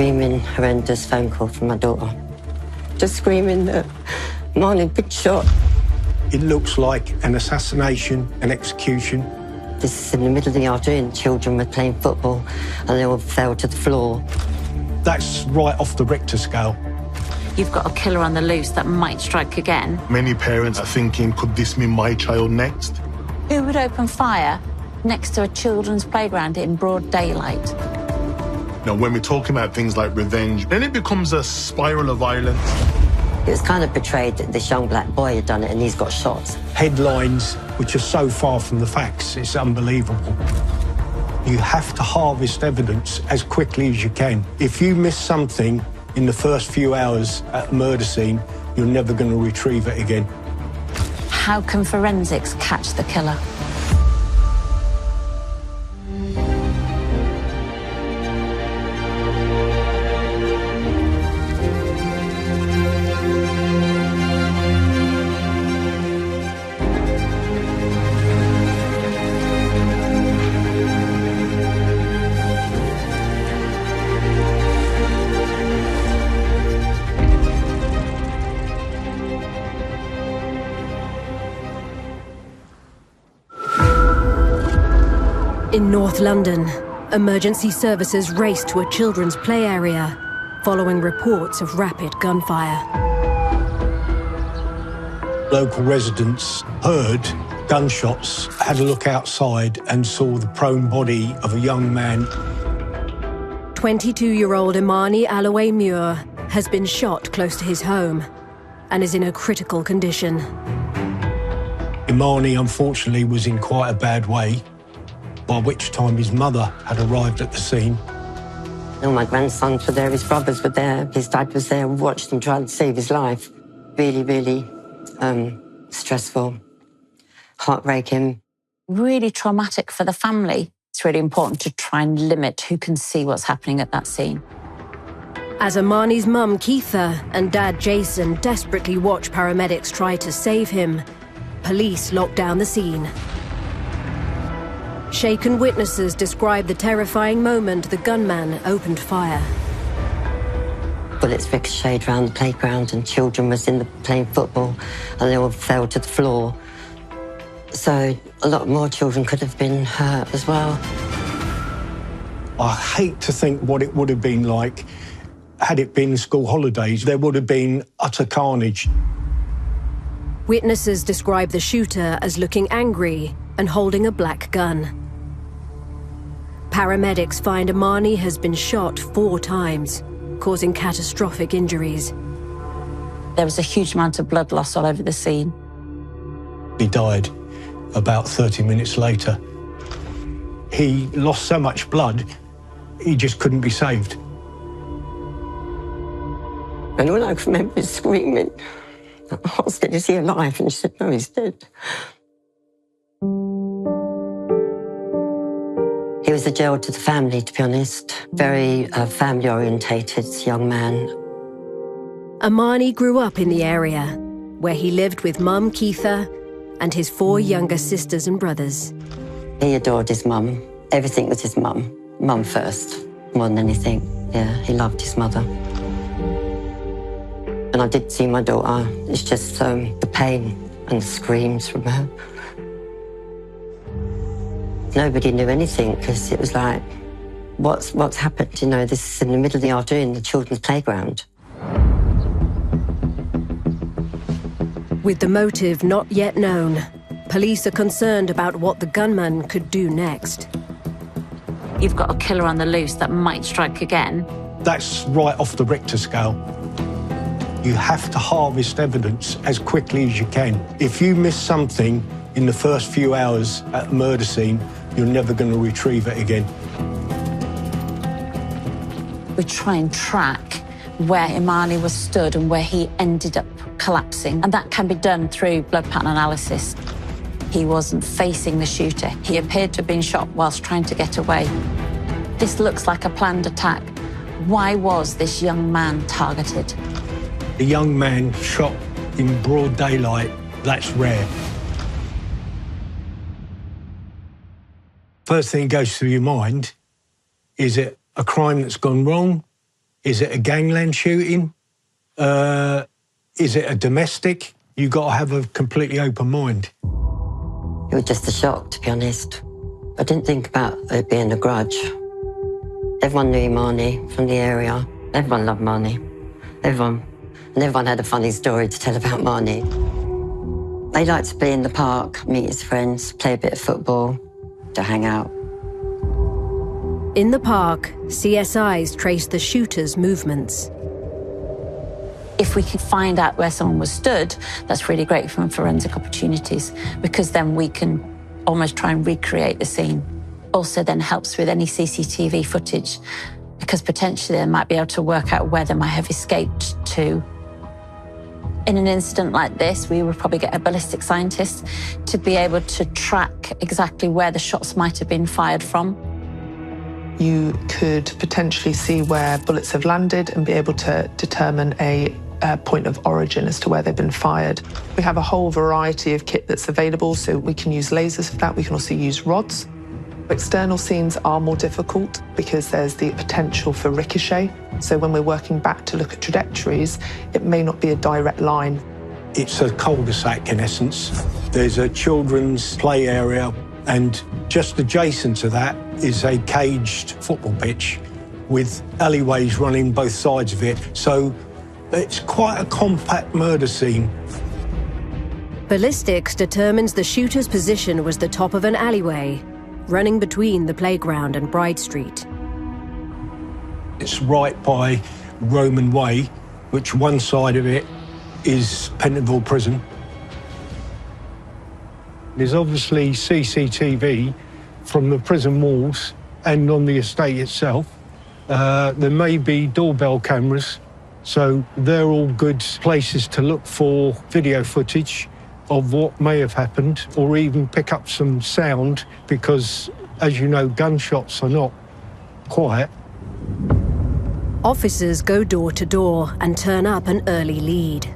screaming, horrendous phone call from my daughter. Just screaming that Imani had been shot. It looks like an assassination, an execution. This is in the middle of the afternoon. Children were playing football and they all fell to the floor. That's right off the Richter scale. You've got a killer on the loose that might strike again. Many parents are thinking, could this be my child next? Who would open fire next to a children's playground in broad daylight? Now, when we're talking about things like revenge, then it becomes a spiral of violence. It was kind of portrayed that this young black boy had done it and he's got shots. Headlines which are so far from the facts, it's unbelievable. You have to harvest evidence as quickly as you can. If you miss something in the first few hours at a murder scene, you're never going to retrieve it again. How can forensics catch the killer? In North London, emergency services raced to a children's play area following reports of rapid gunfire. Local residents heard gunshots, had a look outside and saw the prone body of a young man. 22-year-old Imani Muir has been shot close to his home and is in a critical condition. Imani, unfortunately, was in quite a bad way, by which time his mother had arrived at the scene. All my grandsons were there, his brothers were there, his dad was there. We watched him try to save his life. Really, really stressful, heartbreaking. Really traumatic for the family. It's really important to try and limit who can see what's happening at that scene. As Imani's mum, Keitha, and dad, Jason, desperately watch paramedics try to save him, police lock down the scene. Shaken witnesses describe the terrifying moment the gunman opened fire. Bullets ricocheted around the playground and children was playing football and they all fell to the floor. So a lot more children could have been hurt as well. I hate to think what it would have been like had it been school holidays. There would have been utter carnage. Witnesses describe the shooter as looking angry and holding a black gun. Paramedics find Imani has been shot 4 times, causing catastrophic injuries. There was a huge amount of blood loss all over the scene. He died about 30 minutes later. He lost so much blood, he just couldn't be saved. And all I can remember is screaming, I said, is he alive? And she said, no, he's dead. He was a gel to the family, to be honest. Very family-orientated young man. Imani grew up in the area, where he lived with mum, Keitha, and his 4 younger sisters and brothers. He adored his mum. Everything was his mum. Mum first, more than anything. Yeah, he loved his mother. And I did see my daughter. It's just the pain and the screams from her. Nobody knew anything because it was like, what's happened? You know, this is in the middle of the afternoon, the children's playground. With the motive not yet known, police are concerned about what the gunman could do next. You've got a killer on the loose that might strike again. That's right off the Richter scale. You have to harvest evidence as quickly as you can. If you miss something in the first few hours at a murder scene, you're never going to retrieve it again. We try and track where Imani was stood and where he ended up collapsing, and that can be done through blood pattern analysis. He wasn't facing the shooter. He appeared to have been shot whilst trying to get away. This looks like a planned attack. Why was this young man targeted? A young man shot in broad daylight, that's rare. First thing that goes through your mind, is it a crime that's gone wrong Is it a gangland shooting? Is it a domestic? You've got to have a completely open mind. It was just a shock, to be honest. I didn't think about it being a grudge. Everyone knew Imani from the area. Everyone loved Imani. Everyone. And everyone had a funny story to tell about Imani. They liked to be in the park, meet his friends, play a bit of football, to hang out. In the park, CSIs traced the shooter's movements. If we can find out where someone was stood, that's really great from forensic opportunities, because then we can almost try and recreate the scene. Also then helps with any CCTV footage, because potentially they might be able to work out where they might have escaped to. In an incident like this, we would probably get a ballistic scientist to be able to track exactly where the shots might have been fired from. You could potentially see where bullets have landed and be able to determine a point of origin as to where they've been fired. We have a whole variety of kit that's available, so we can use lasers for that. We can also use rods. External scenes are more difficult because there's the potential for ricochet. So when we're working back to look at trajectories, it may not be a direct line. It's a cul-de-sac in essence. There's a children's play area, and just adjacent to that is a caged football pitch with alleyways running both sides of it. So it's quite a compact murder scene. Ballistics determines the shooter's position was the top of an alleyway, running between the playground and Bride Street. It's right by Roman Way, which one side of it is Pentonville Prison. There's obviously CCTV from the prison walls and on the estate itself. There may be doorbell cameras, so they're all good places to look for video footage of what may have happened, or even pick up some sound, because, as you know, gunshots are not quiet. Officers go door to door and turn up an early lead.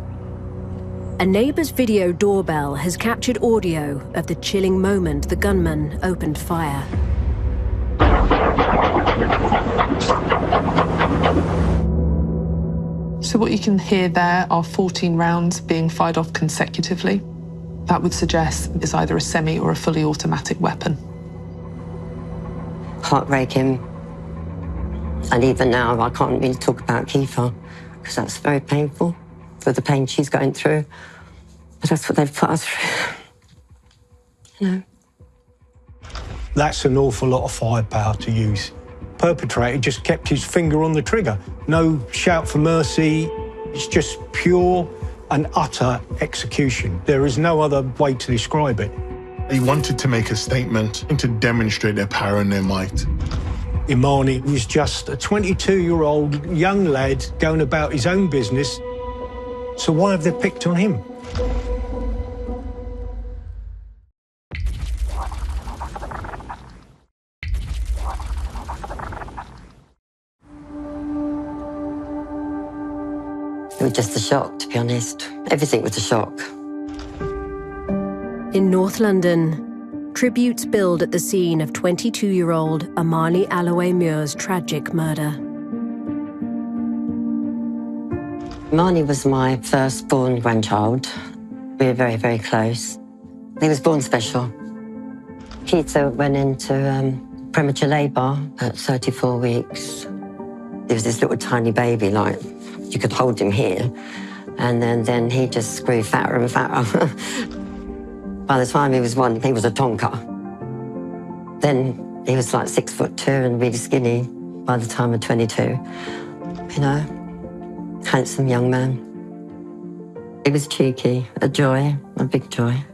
A neighbour's video doorbell has captured audio of the chilling moment the gunman opened fire. So what you can hear there are 14 rounds being fired off consecutively. That would suggest it's either a semi or a fully automatic weapon. Heartbreaking. And even now, I can't really talk about Kiefer, because that's very painful for the pain she's going through. But that's what they've put us through. You know? That's an awful lot of firepower to use. Perpetrator just kept his finger on the trigger. No shout for mercy. It's just pure and utter execution. There is no other way to describe it. He wanted to make a statement and to demonstrate their power and their might. Imani was just a 22-year-old young lad going about his own business. So why have they picked on him? It was just a shock, to be honest. Everything was a shock. In North London, tributes build at the scene of 22-year-old Imani Alloway-Muir's tragic murder. Imani was my firstborn grandchild. We were very, very close. He was born special. Keita went into premature labour at 34 weeks. There was this little tiny baby, like, you could hold him here. And then he just grew fatter and fatter. By the time he was 1, he was a tonka. Then he was like 6'2" and really skinny by the time of 22. You know, handsome young man. He was cheeky, a joy, a big joy.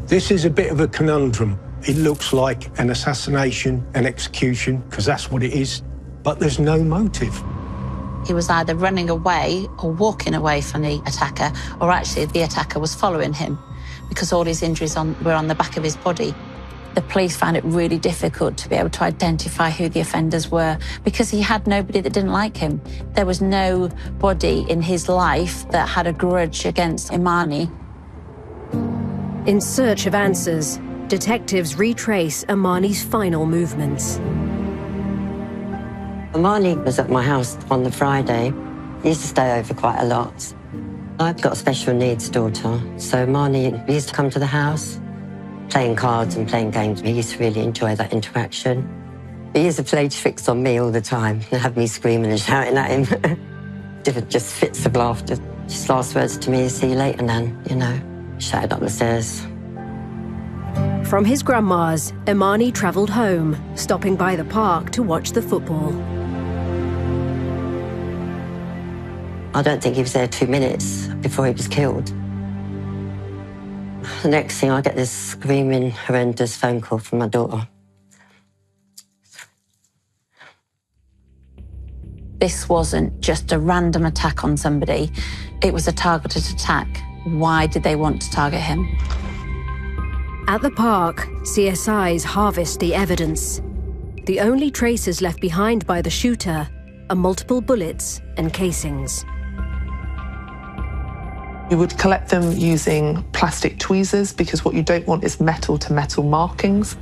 This is a bit of a conundrum. It looks like an assassination, an execution, because that's what it is, but there's no motive. He was either running away or walking away from the attacker, or actually the attacker was following him, because all his injuries were on the back of his body. The police found it really difficult to be able to identify who the offenders were, because he had nobody that didn't like him. There was nobody in his life that had a grudge against Imani. In search of answers, detectives retrace Imani's final movements. Imani was at my house on the Friday. He used to stay over quite a lot. I've got a special needs daughter, so Imani used to come to the house, playing cards and playing games. He used to really enjoy that interaction. He used to play tricks on me all the time and have me screaming and shouting at him. Different just fits of laughter. His last words to me is, "See you later, Nan," you know, shouted up the stairs. From his grandma's, Imani travelled home, stopping by the park to watch the football. I don't think he was there 2 minutes before he was killed. The next thing, I get this screaming, horrendous phone call from my daughter. This wasn't just a random attack on somebody. It was a targeted attack. Why did they want to target him? At the park, CSIs harvest the evidence. The only traces left behind by the shooter are multiple bullets and casings. You would collect them using plastic tweezers because what you don't want is metal-to-metal markings.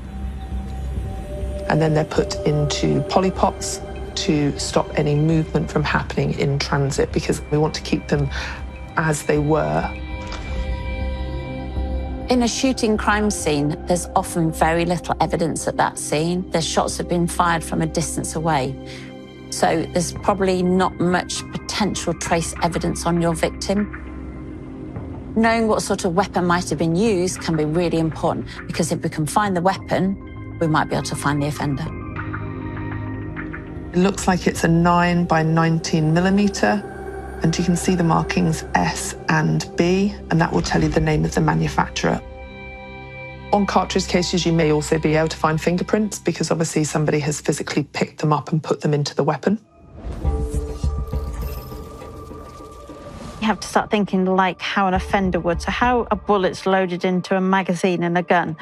And then they're put into polypots to stop any movement from happening in transit because we want to keep them as they were. In a shooting crime scene, there's often very little evidence at that scene. The shots have been fired from a distance away. So there's probably not much potential trace evidence on your victim. Knowing what sort of weapon might have been used can be really important because if we can find the weapon, we might be able to find the offender. It looks like it's a 9 by 19 millimeter, and you can see the markings S and B, and that will tell you the name of the manufacturer. On cartridge cases, you may also be able to find fingerprints because obviously somebody has physically picked them up and put them into the weapon. You have to start thinking like how an offender would. So how a bullet's loaded into a magazine in a gun.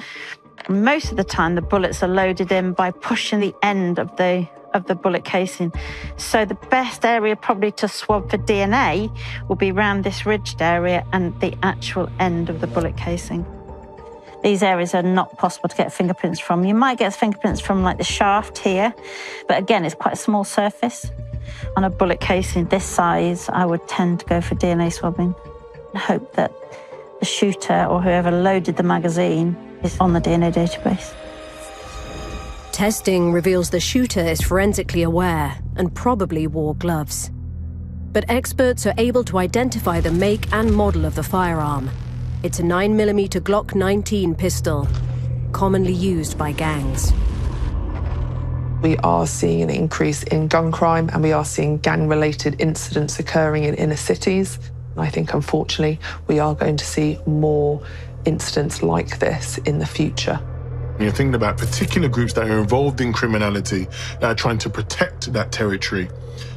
Most of the time, the bullets are loaded in by pushing the end of the bullet casing. So the best area probably to swab for DNA will be around this ridged area and the actual end of the bullet casing. These areas are not possible to get fingerprints from. You might get fingerprints from like the shaft here, but again, it's quite a small surface. On a bullet casing this size, I would tend to go for DNA swabbing and hope that the shooter or whoever loaded the magazine is on the DNA database. Testing reveals the shooter is forensically aware and probably wore gloves. But experts are able to identify the make and model of the firearm. It's a 9mm Glock 19 pistol, commonly used by gangs. We are seeing an increase in gun crime and we are seeing gang-related incidents occurring in inner cities. I think, unfortunately, we are going to see more incidents like this in the future. When you're thinking about particular groups that are involved in criminality, that are trying to protect that territory,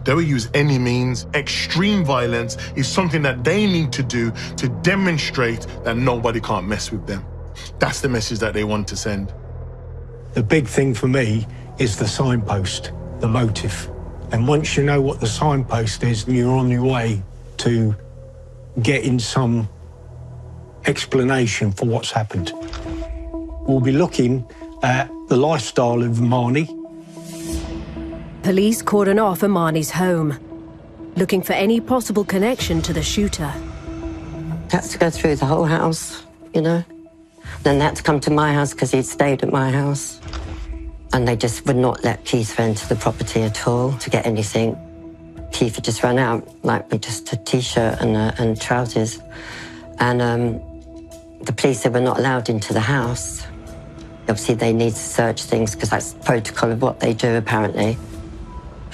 they will use any means. Extreme violence is something that they need to do to demonstrate that nobody can't mess with them. That's the message that they want to send. The big thing for me is the signpost, the motive. And once you know what the signpost is, you're on your way to getting some explanation for what's happened. We'll be looking at the lifestyle of Imani. Police cordon off Imani's home, looking for any possible connection to the shooter. Had to go through the whole house, you know. Then they had to come to my house because he'd stayed at my house. And they just would not let Keith enter the property at all to get anything. Keith had just run out, like with just a T-shirt and trousers. And the police, they were not allowed into the house. Obviously, they need to search things because that's protocol of what they do, apparently.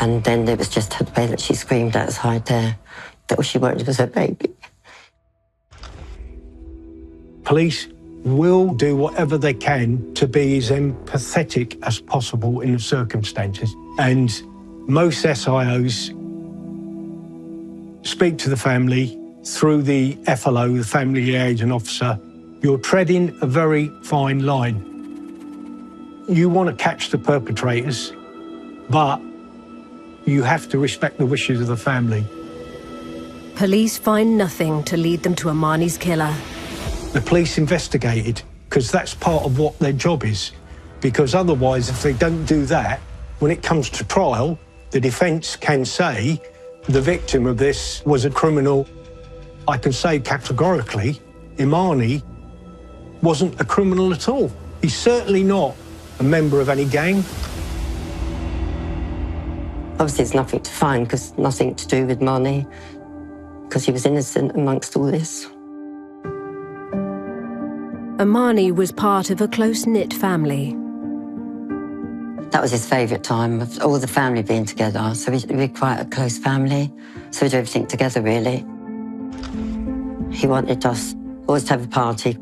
And then it was just the way that she screamed outside there, that all she wanted was her baby. Police will do whatever they can to be as empathetic as possible in the circumstances. And most SIOs speak to the family through the FLO, the family liaison officer. You're treading a very fine line. You want to catch the perpetrators, but you have to respect the wishes of the family. Police find nothing to lead them to Imani's killer. The police investigated, because that's part of what their job is. Because otherwise, if they don't do that, when it comes to trial, The defence can say the victim of this was a criminal. I can say categorically, Imani wasn't a criminal at all. He's certainly not a member of any gang. Obviously, it's nothing to find, because nothing to do with money, because he was innocent amongst all this. Imani was part of a close-knit family. That was his favourite time, of all the family being together. So we're quite a close family. So we do everything together, really. He wanted us always to have a party.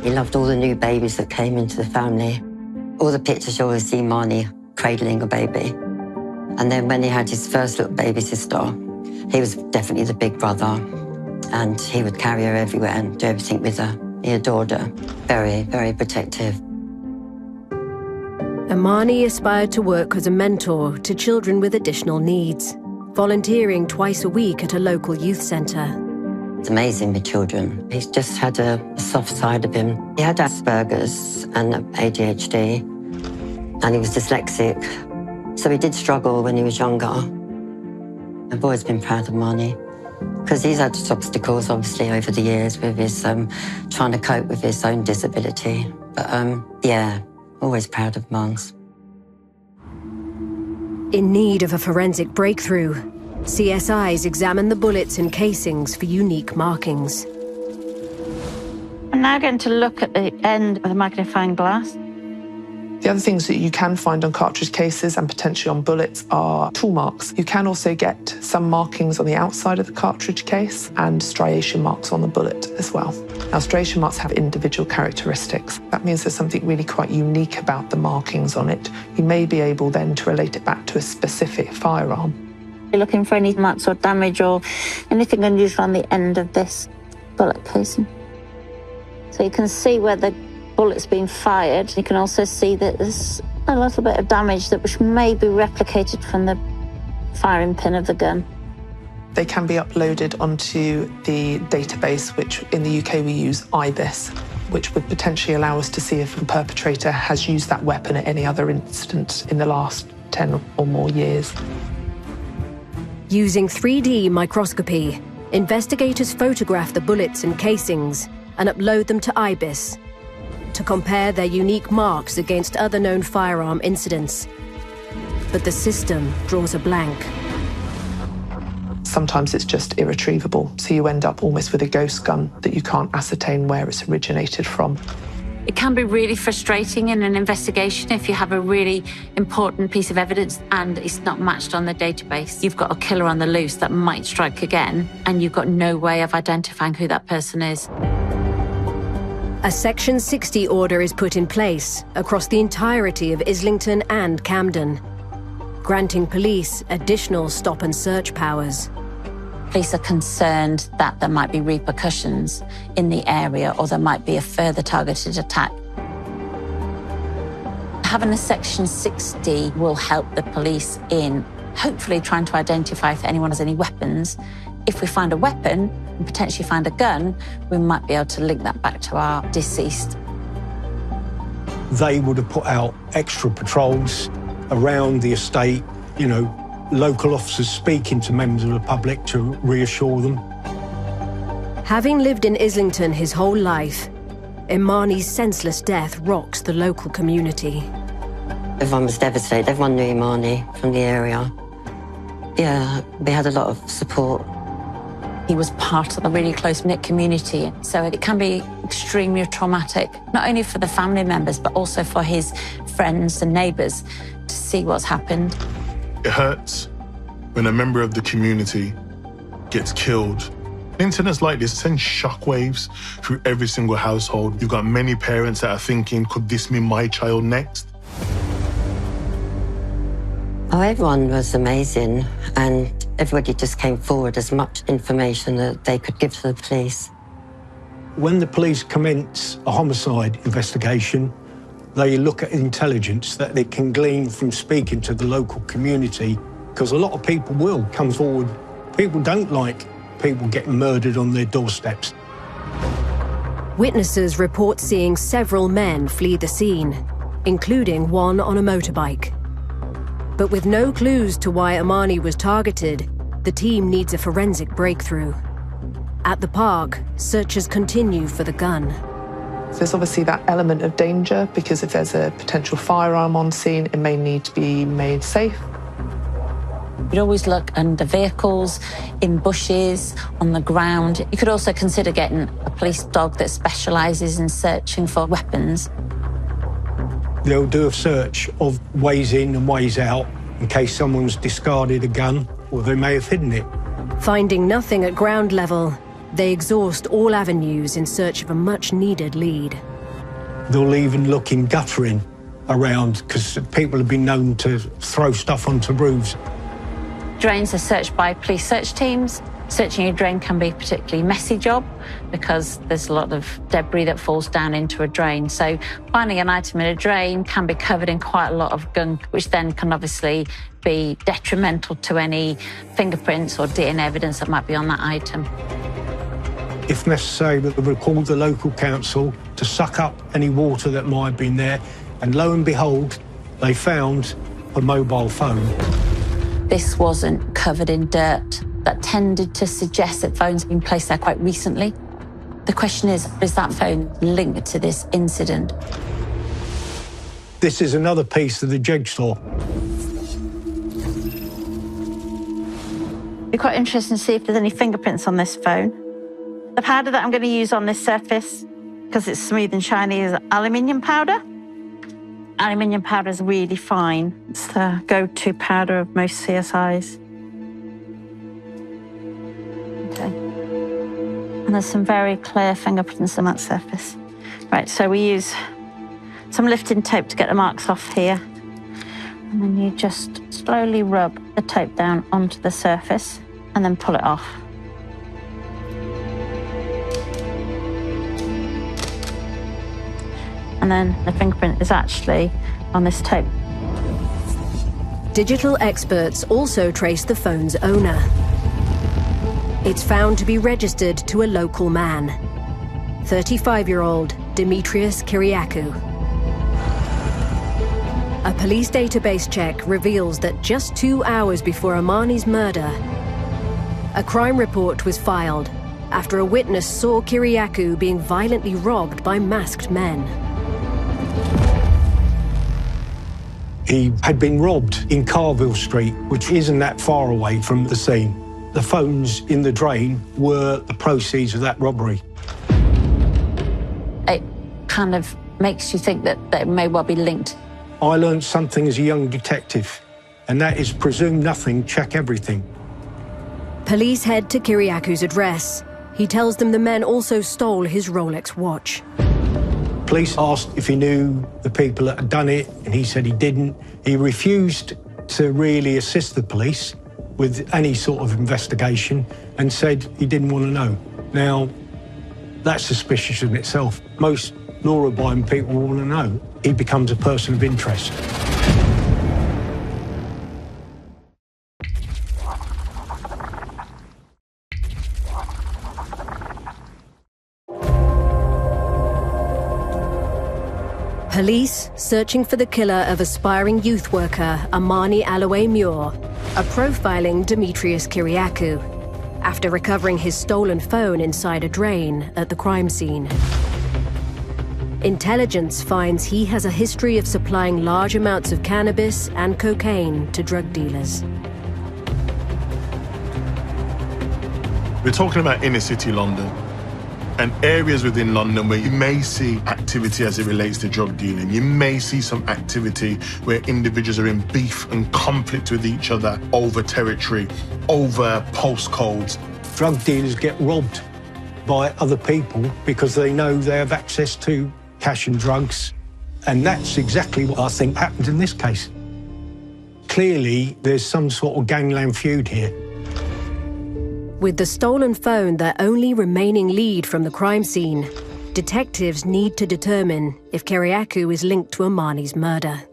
He loved all the new babies that came into the family. All the pictures you always see Imani cradling a baby. And then when he had his first little baby sister, he was definitely the big brother. And he would carry her everywhere and do everything with her. He adored her. Very, very protective. Imani aspired to work as a mentor to children with additional needs, volunteering twice a week at a local youth centre. It's amazing with children. He's just had a soft side of him. He had Asperger's and ADHD, and he was dyslexic. So he did struggle when he was younger. I've always been proud of Imani, because he's had obstacles, obviously, over the years with his trying to cope with his own disability. But yeah, always proud of Mons. In need of a forensic breakthrough, CSIs examine the bullets and casings for unique markings. I'm now going to look at the end of the magnifying glass. The other things that you can find on cartridge cases and potentially on bullets are tool marks. You can also get some markings on the outside of the cartridge case and striation marks on the bullet as well. Now, striation marks have individual characteristics. That means there's something really quite unique about the markings on it. You may be able then to relate it back to a specific firearm. You're looking for any marks or damage or anything unusual on the end of this bullet casing. So you can see where the bullet's been fired. You can also see that there's a little bit of damage that which may be replicated from the firing pin of the gun. They can be uploaded onto the database, which in the UK we use IBIS, which would potentially allow us to see if the perpetrator has used that weapon at any other instance in the last 10 or more years. Using 3D microscopy, investigators photograph the bullets and casings and upload them to IBIS to compare their unique marks against other known firearm incidents. But the system draws a blank. Sometimes it's just irretrievable, so you end up almost with a ghost gun that you can't ascertain where it's originated from. It can be really frustrating in an investigation if you have a really important piece of evidence and it's not matched on the database. You've got a killer on the loose that might strike again, and you've got no way of identifying who that person is. A Section 60 order is put in place across the entirety of Islington and Camden, granting police additional stop and search powers. Police are concerned that there might be repercussions in the area or there might be a further targeted attack. Having a Section 60 will help the police in hopefully trying to identify if anyone has any weapons. If we find a weapon and potentially find a gun, we might be able to link that back to our deceased. They would have put out extra patrols around the estate, you know, local officers speaking to members of the public to reassure them. Having lived in Islington his whole life, Imani's senseless death rocks the local community. Everyone was devastated. Everyone knew Imani from the area. Yeah, we had a lot of support. He was part of a really close-knit community, so it can be extremely traumatic, not only for the family members, but also for his friends and neighbours to see what's happened. It hurts when a member of the community gets killed. Incidents like this send shockwaves through every single household. You've got many parents that are thinking, could this be my child next? Oh, everyone was amazing, and everybody just came forward as much information that they could give to the police. When the police commence a homicide investigation, they look at intelligence that they can glean from speaking to the local community, because a lot of people will come forward. People don't like people getting murdered on their doorsteps. Witnesses report seeing several men flee the scene, including one on a motorbike. But with no clues to why Imani was targeted, the team needs a forensic breakthrough. At the park, searchers continue for the gun. There's obviously that element of danger, because if there's a potential firearm on scene, it may need to be made safe. You'd always look under vehicles, in bushes, on the ground. You could also consider getting a police dog that specialises in searching for weapons. They'll do a search of ways in and ways out in case someone's discarded a gun, or they may have hidden it. Finding nothing at ground level, they exhaust all avenues in search of a much-needed lead. They'll even look in guttering around, because people have been known to throw stuff onto roofs. Drains are searched by police search teams. Searching a drain can be a particularly messy job because there's a lot of debris that falls down into a drain. So finding an item in a drain can be covered in quite a lot of gunk, which then can obviously be detrimental to any fingerprints or DNA evidence that might be on that item. If necessary, they will call the local council to suck up any water that might have been there, and lo and behold, they found a mobile phone. This wasn't covered in dirt. That tended to suggest that phones have been placed there quite recently. The question is that phone linked to this incident? This is another piece of the jigsaw. It'd be quite interesting to see if there's any fingerprints on this phone. The powder that I'm going to use on this surface, because it's smooth and shiny, is aluminium powder. Aluminium powder is really fine. It's the go-to powder of most CSIs. Okay. And there's some very clear fingerprints on that surface. Right, so we use some lifting tape to get the marks off here. And then you just slowly rub the tape down onto the surface and then pull it off. And then the fingerprint is actually on this tape. Digital experts also trace the phone's owner. It's found to be registered to a local man, 35-year-old Demetrius Kyriakou. A police database check reveals that just 2 hours before Imani's murder, a crime report was filed after a witness saw Kyriakou being violently robbed by masked men. He had been robbed in Carville Street, which isn't that far away from the scene. The phones in the drain were the proceeds of that robbery. It kind of makes you think that it may well be linked. I learned something as a young detective, and that is presume nothing, check everything. Police head to Kyriakou's address. He tells them the men also stole his Rolex watch. Police asked if he knew the people that had done it, and he said he didn't. He refused to really assist the police with any sort of investigation and said he didn't want to know. Now, that's suspicious in itself. Most law-abiding people want to know. He becomes a person of interest. Police searching for the killer of aspiring youth worker Imani Allowe-Muir are profiling Demetrius Kyriakou after recovering his stolen phone inside a drain at the crime scene. Intelligence finds he has a history of supplying large amounts of cannabis and cocaine to drug dealers. We're talking about inner city London and areas within London where you may see activity as it relates to drug dealing. You may see some activity where individuals are in beef and conflict with each other over territory, over postcodes. Drug dealers get robbed by other people because they know they have access to cash and drugs. And that's exactly what I think happened in this case. Clearly, there's some sort of gangland feud here. With the stolen phone their only remaining lead from the crime scene, detectives need to determine if Kyriakou is linked to Imani's murder.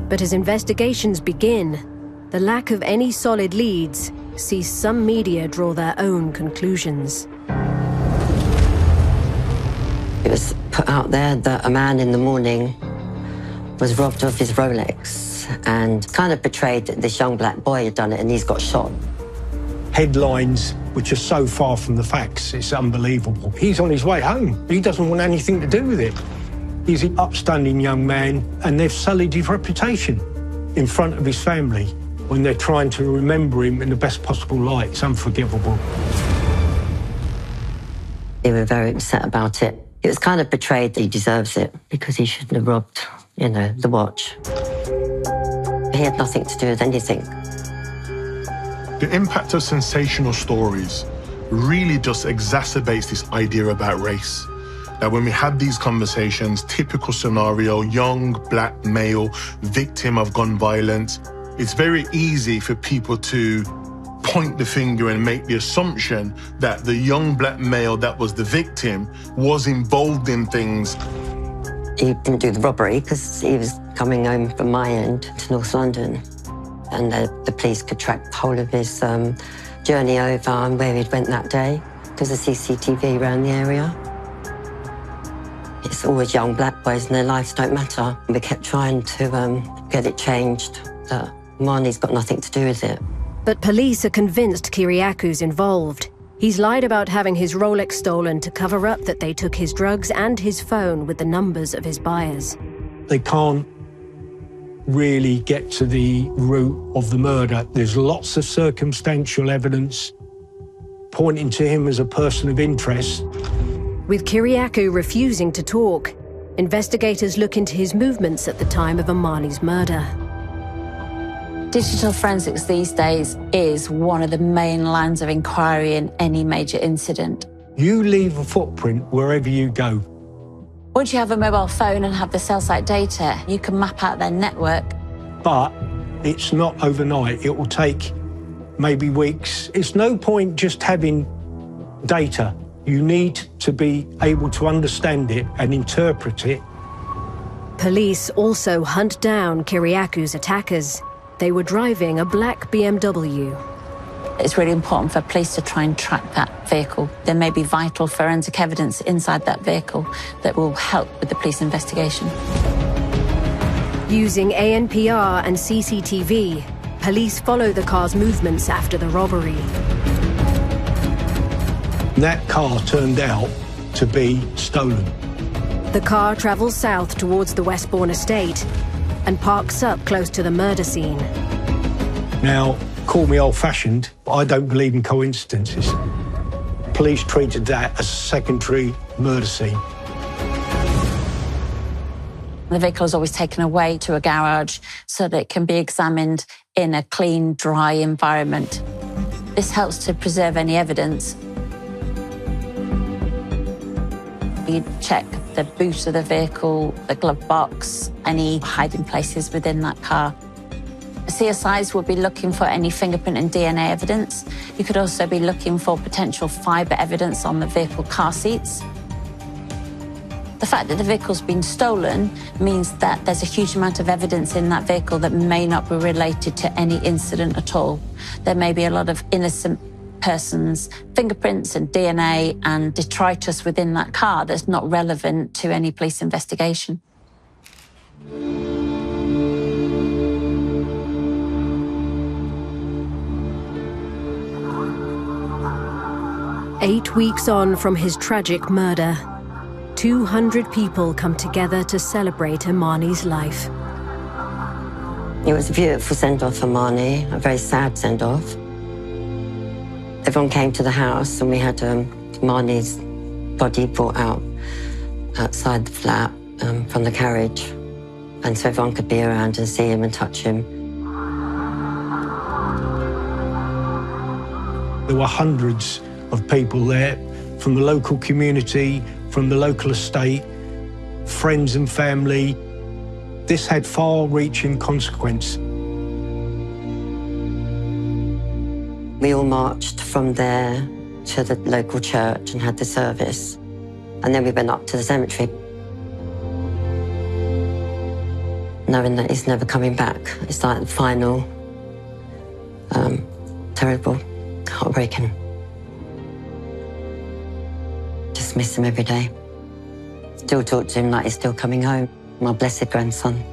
But as investigations begin, the lack of any solid leads sees some media draw their own conclusions. It was put out there that a man in the morning was robbed of his Rolex and kind of portrayed that this young black boy had done it and he's got shot. Headlines which are so far from the facts, it's unbelievable. He's on his way home. He doesn't want anything to do with it. He's an upstanding young man, and they've sullied his reputation in front of his family when they're trying to remember him in the best possible light. It's unforgivable. They were very upset about it. It was kind of portrayed that he deserves it because he shouldn't have robbed, you know, the watch. He had nothing to do with anything. The impact of sensational stories really just exacerbates this idea about race. That when we have these conversations, typical scenario, young black male, victim of gun violence, it's very easy for people to point the finger and make the assumption that the young black male that was the victim was involved in things. He didn't do the robbery because he was coming home from my end to North London. And the police could track the whole of his journey over and where he'd went that day because the CCTV around the area. It's always young black boys and their lives don't matter. We kept trying to get it changed, that Imani's got nothing to do with it. But police are convinced Kyriakou's involved. He's lied about having his Rolex stolen to cover up that they took his drugs and his phone with the numbers of his buyers. They can't really get to the root of the murder. There's lots of circumstantial evidence pointing to him as a person of interest. With Kyriakou refusing to talk, investigators look into his movements at the time of Imani's murder. Digital forensics these days is one of the main lines of inquiry in any major incident. You leave a footprint wherever you go. Once you have a mobile phone and have the cell site data, you can map out their network. But it's not overnight. It will take maybe weeks. It's no point just having data. You need to be able to understand it and interpret it. Police also hunt down Kyriakou's attackers. They were driving a black BMW. It's really important for police to try and track that vehicle. There may be vital forensic evidence inside that vehicle that will help with the police investigation. Using ANPR and CCTV, police follow the car's movements after the robbery. That car turned out to be stolen. The car travels south towards the Westbourne estate and parks up close to the murder scene. Now, call me old-fashioned, but I don't believe in coincidences. Police treated that as a secondary murder scene. The vehicle is always taken away to a garage so that it can be examined in a clean, dry environment. This helps to preserve any evidence. You check the boot of the vehicle, the glove box, any hiding places within that car. CSIs will be looking for any fingerprint and DNA evidence. You could also be looking for potential fibre evidence on the vehicle car seats. The fact that the vehicle's been stolen means that there's a huge amount of evidence in that vehicle that may not be related to any incident at all. There may be a lot of innocent person's fingerprints and DNA and detritus within that car that's not relevant to any police investigation. 8 weeks on from his tragic murder, 200 people come together to celebrate Imani's life. It was a beautiful send-off for Imani, a very sad send-off. Everyone came to the house and we had Imani's body brought out outside the flat from the carriage, and so everyone could be around and see him and touch him. There were hundreds of people there from the local community, from the local estate, friends and family. This had far-reaching consequence. We all marched from there to the local church and had the service. And then we went up to the cemetery, knowing that he's never coming back. It's like the final, terrible, heartbreaking. Just miss him every day. Still talk to him like he's still coming home. My blessed grandson.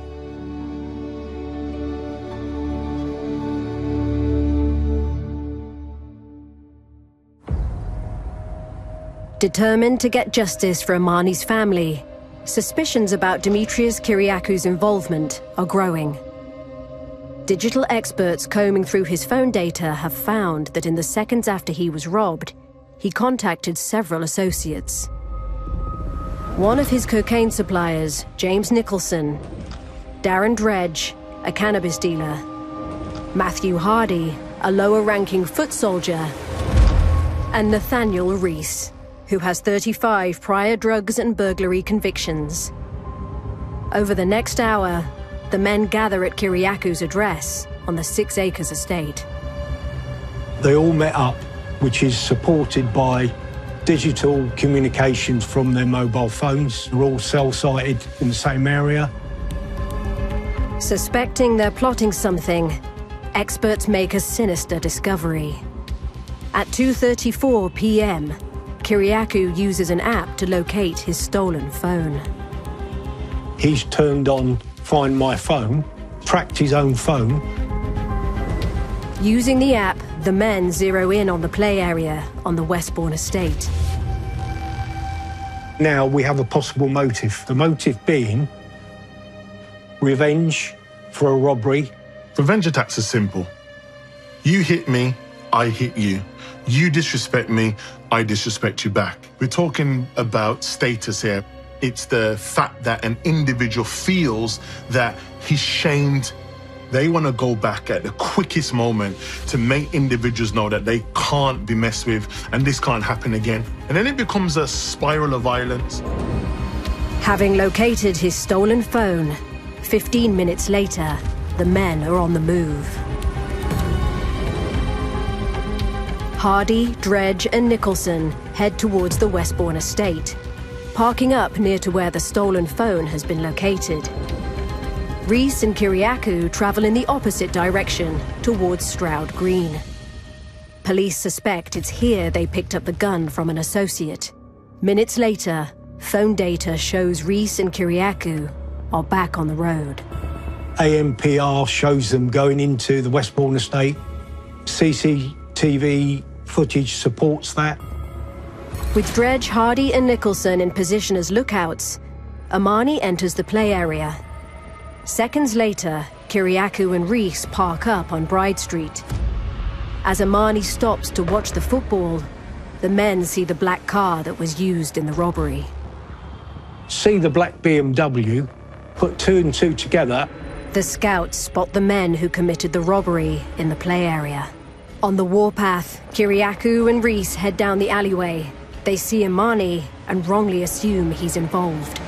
Determined to get justice for Imani's family, suspicions about Dimitrios Kyriakou's involvement are growing. Digital experts combing through his phone data have found that in the seconds after he was robbed, he contacted several associates. One of his cocaine suppliers, James Nicholson, Darren Dredge, a cannabis dealer, Matthew Hardy, a lower-ranking foot soldier, and Nathaniel Reese, who has 35 prior drugs and burglary convictions. Over the next hour, the men gather at Kyriakou's address on the 6 acres estate. They all met up, which is supported by digital communications from their mobile phones. They're all cell-sited in the same area. Suspecting they're plotting something, experts make a sinister discovery. At 2:34 p.m., Kyriakou uses an app to locate his stolen phone. He's turned on Find My Phone, tracked his own phone. Using the app, the men zero in on the play area on the Westbourne estate. Now we have a possible motive. The motive being revenge for a robbery. Revenge attacks are simple. You hit me, I hit you. You disrespect me, I disrespect you back. We're talking about status here. It's the fact that an individual feels that he's shamed. They want to go back at the quickest moment to make individuals know that they can't be messed with and this can't happen again. And then it becomes a spiral of violence. Having located his stolen phone, 15 minutes later, the men are on the move. Hardy, Dredge and Nicholson head towards the Westbourne estate, parking up near to where the stolen phone has been located. Reese and Kyriakou travel in the opposite direction, towards Stroud Green. Police suspect it's here they picked up the gun from an associate. Minutes later, phone data shows Reese and Kyriakou are back on the road. AMPR shows them going into the Westbourne estate. CCTV footage supports that. With Dredge, Hardy and Nicholson in position as lookouts, Imani enters the play area. Seconds later, Kyriakou and Reese park up on Bride Street. As Imani stops to watch the football, the men see the black car that was used in the robbery. See the black BMW, put two and two together. The scouts spot the men who committed the robbery in the play area. On the warpath, Kyriakou and Reese head down the alleyway. They see Imani and wrongly assume he's involved.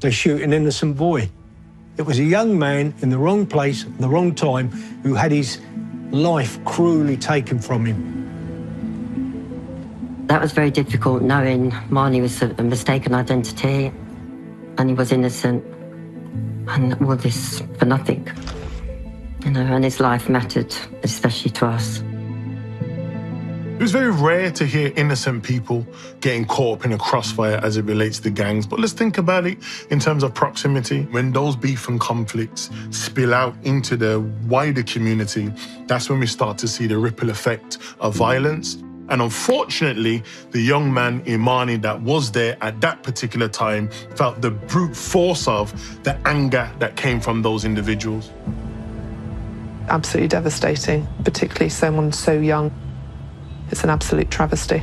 They shoot an innocent boy. It was a young man in the wrong place at the wrong time who had his life cruelly taken from him. That was very difficult, knowing Imani was a mistaken identity and he was innocent, and all this for nothing. You know, and his life mattered, especially to us. It was very rare to hear innocent people getting caught up in a crossfire as it relates to gangs. But let's think about it in terms of proximity. When those beef and conflicts spill out into the wider community, that's when we start to see the ripple effect of violence. And unfortunately, the young man, Imani, that was there at that particular time felt the brute force of the anger that came from those individuals. Absolutely devastating, particularly someone so young. It's an absolute travesty.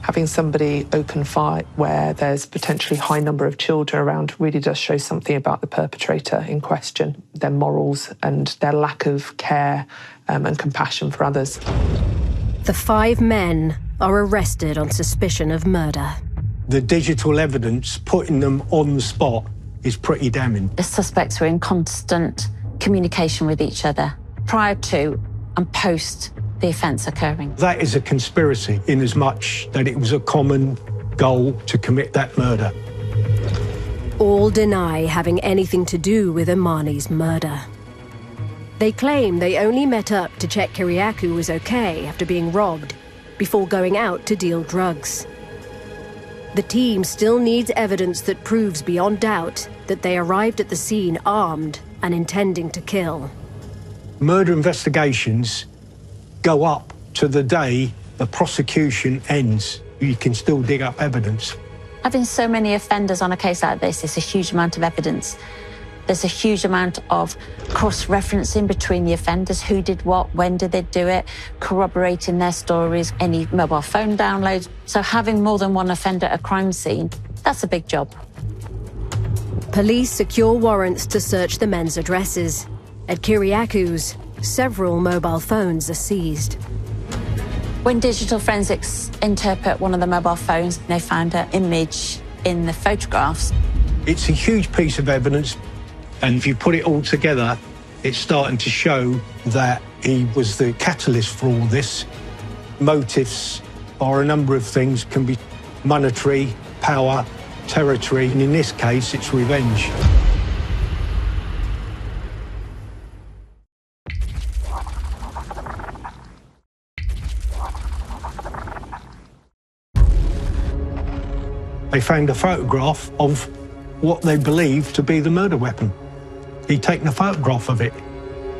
Having somebody open fire where there's potentially a high number of children around really does show something about the perpetrator in question, their morals and their lack of care and compassion for others. The 5 men are arrested on suspicion of murder. The digital evidence putting them on the spot is pretty damning. The suspects were in constant communication with each other prior to and post the offence occurring. That is a conspiracy in as much that it was a common goal to commit that murder. All deny having anything to do with Imani's murder. They claim they only met up to check Kyriakou was okay after being robbed, before going out to deal drugs. The team still needs evidence that proves beyond doubt that they arrived at the scene armed and intending to kill. Murder investigations go up to the day the prosecution ends. You can still dig up evidence. Having so many offenders on a case like this is a huge amount of evidence. There's a huge amount of cross-referencing between the offenders, who did what, when did they do it, corroborating their stories, any mobile phone downloads. So having more than one offender at a crime scene, that's a big job. Police secure warrants to search the men's addresses. At Kyriakou's, several mobile phones are seized. When digital forensics interpret one of the mobile phones, they found an image in the photographs. It's a huge piece of evidence, and if you put it all together, it's starting to show that he was the catalyst for all this. Motives are a number of things, can be monetary, power, territory, and in this case, it's revenge. They found a photograph of what they believed to be the murder weapon. He'd taken a photograph of it.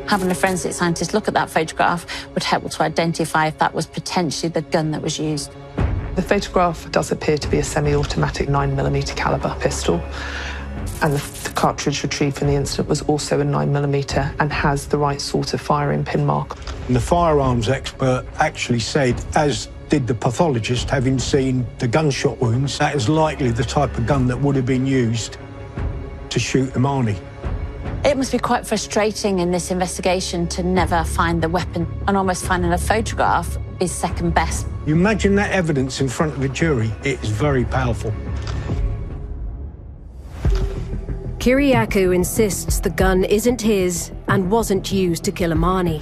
Having a forensic scientist look at that photograph would help to identify if that was potentially the gun that was used. The photograph does appear to be a semi-automatic 9mm caliber pistol, and the cartridge retrieved from the incident was also a 9mm and has the right sort of firing pin mark. And the firearms expert actually said, as did the pathologist, having seen the gunshot wounds, that is likely the type of gun that would have been used to shoot Imani. It must be quite frustrating in this investigation to never find the weapon, and almost finding a photograph is second best. You imagine that evidence in front of a jury, it is very powerful. Kyriakou insists the gun isn't his and wasn't used to kill Imani.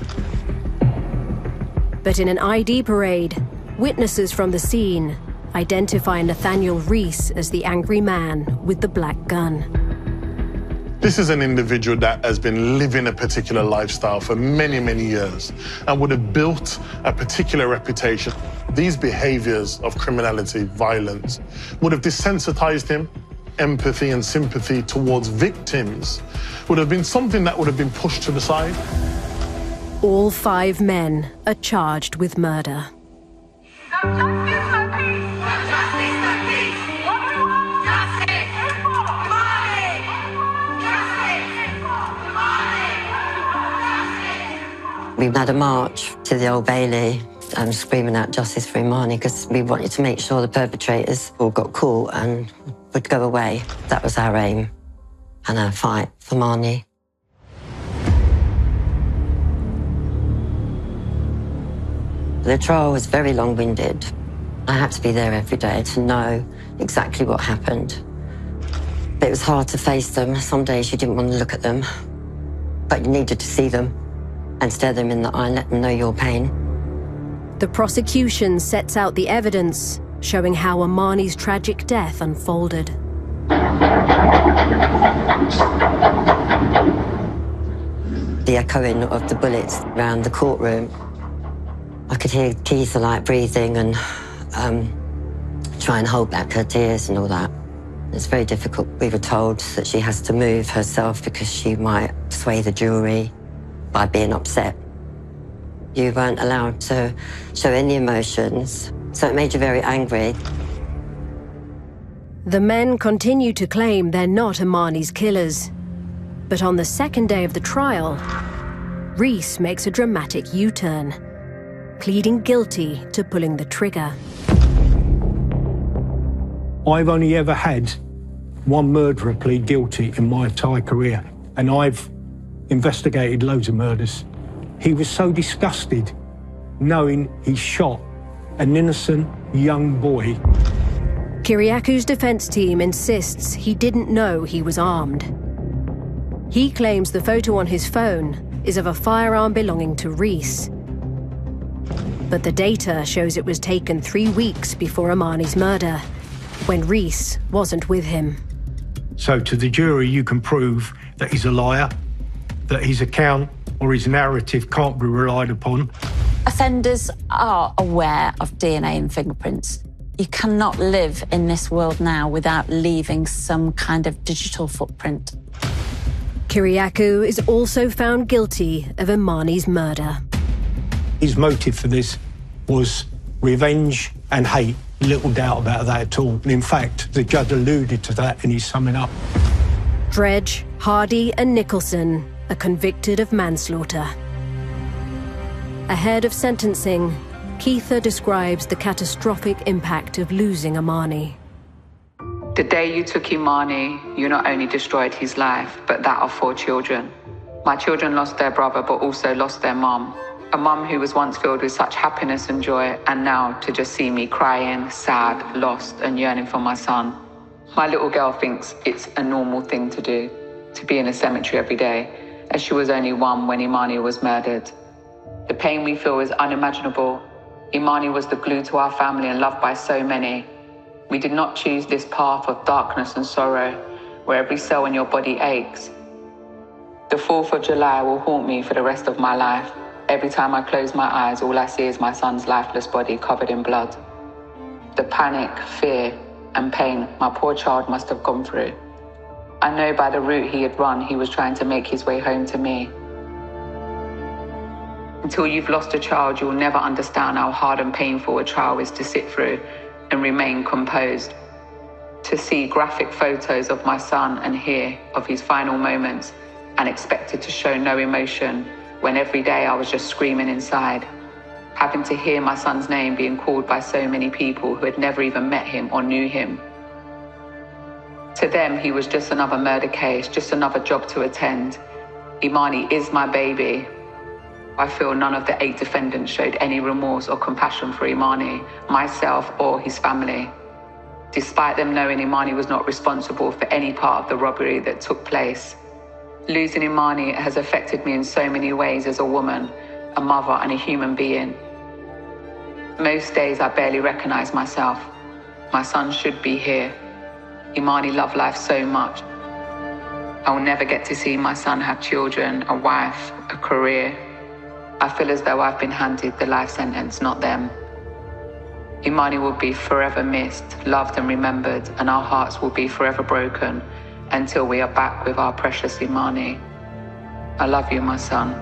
But in an ID parade, witnesses from the scene identify Nathaniel Reese as the angry man with the black gun. This is an individual that has been living a particular lifestyle for many, many years and would have built a particular reputation. These behaviors of criminality, violence, would have desensitized him. Empathy and sympathy towards victims would have been something that would have been pushed to the side. All 5 men are charged with murder. We had a march to the Old Bailey, screaming out justice for Imani, because we wanted to make sure the perpetrators all got caught and would go away. That was our aim and our fight for Imani. The trial was very long-winded. I had to be there every day to know exactly what happened. But it was hard to face them. Some days you didn't want to look at them, but you needed to see them and stare them in the eye and let them know your pain. The prosecution sets out the evidence showing how Imani's tragic death unfolded. The echoing of the bullets around the courtroom. I could hear Keitha like breathing and try and hold back her tears and all that. It's very difficult. We were told that she has to move herself because she might sway the jury by being upset. You weren't allowed to show any emotions, so it made you very angry. The men continue to claim they're not Imani's killers. But on the second day of the trial, Reese makes a dramatic U-turn, pleading guilty to pulling the trigger. I've only ever had one murderer plead guilty in my entire career, and I've investigated loads of murders. He was so disgusted knowing he shot an innocent young boy. Kyriakou's defense team insists he didn't know he was armed. He claims the photo on his phone is of a firearm belonging to Reese. But the data shows it was taken 3 weeks before Imani's murder, when Reese wasn't with him. So to the jury, you can prove that he's a liar, that his account or his narrative can't be relied upon. Offenders are aware of DNA and fingerprints. You cannot live in this world now without leaving some kind of digital footprint. Kyriakou is also found guilty of Imani's murder. His motive for this was revenge and hate. Little doubt about that at all. And in fact, the judge alluded to that in his summing up. Dredge, Hardy and Nicholson are convicted of manslaughter. Ahead of sentencing, Keitha describes the catastrophic impact of losing Imani. The day you took Imani, you not only destroyed his life, but that of 4 children. My children lost their brother, but also lost their mum. A mum who was once filled with such happiness and joy, and now to just see me crying, sad, lost, and yearning for my son. My little girl thinks it's a normal thing to do, to be in a cemetery every day, as she was only 1 when Imani was murdered. The pain we feel is unimaginable. Imani was the glue to our family and loved by so many. We did not choose this path of darkness and sorrow, where every cell in your body aches. The 4th of July will haunt me for the rest of my life. Every time I close my eyes, all I see is my son's lifeless body covered in blood. The panic, fear, and pain my poor child must have gone through. I know by the route he had run, he was trying to make his way home to me. Until you've lost a child, you'll never understand how hard and painful a trial is to sit through and remain composed. To see graphic photos of my son and hear of his final moments and expected to show no emotion when every day I was just screaming inside. Having to hear my son's name being called by so many people who had never even met him or knew him. To them, he was just another murder case, just another job to attend. Imani is my baby. I feel none of the 8 defendants showed any remorse or compassion for Imani, myself, or his family. Despite them knowing Imani was not responsible for any part of the robbery that took place. Losing Imani has affected me in so many ways as a woman, a mother, and a human being. Most days I barely recognize myself. My son should be here. Imani loved life so much. I will never get to see my son have children, a wife, a career. I feel as though I've been handed the life sentence, not them. Imani will be forever missed, loved and remembered, and our hearts will be forever broken until we are back with our precious Imani. I love you, my son.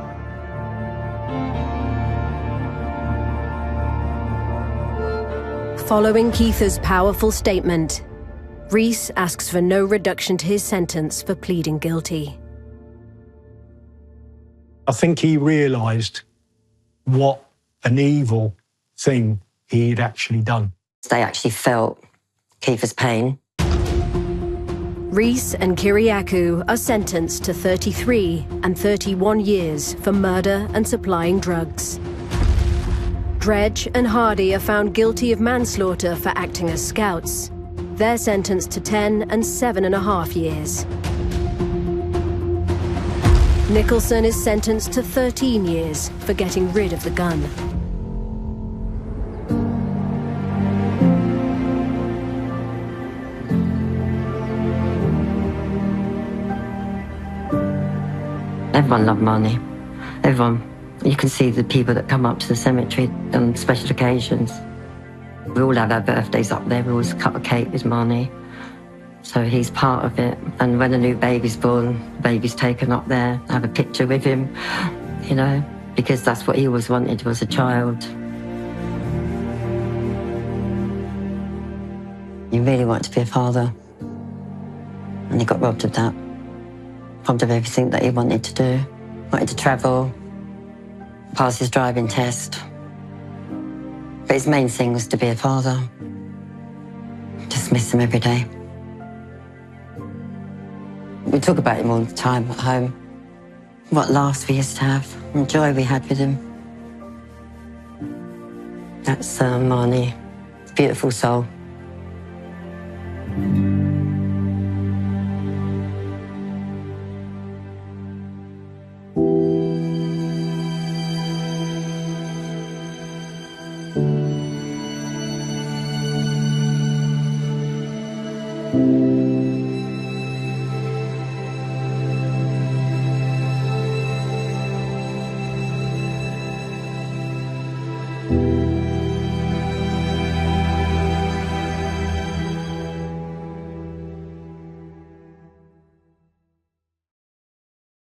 Following Keitha's powerful statement, Rees asks for no reduction to his sentence for pleading guilty. I think he realised what an evil thing he had actually done. They actually felt Keitha's pain. Rees and Kyriakou are sentenced to 33 and 31 years for murder and supplying drugs. Dredge and Hardy are found guilty of manslaughter for acting as scouts. They're sentenced to 10 and 7.5 years. Nicholson is sentenced to 13 years for getting rid of the gun. Everyone loved Imani. Everyone. You can see the people that come up to the cemetery on special occasions. We all have our birthdays up there. We always cut a cake with Imani. So he's part of it. And when a new baby's born, the baby's taken up there, have a picture with him, you know, because that's what he always wanted, was a child. He really wanted to be a father. And he got robbed of that. Robbed of everything that he wanted to do. Wanted to travel, pass his driving test. But his main thing was to be a father. Just miss him every day. We talk about him all the time at home. What laughs we used to have, and joy we had with him. That's Imani, beautiful soul.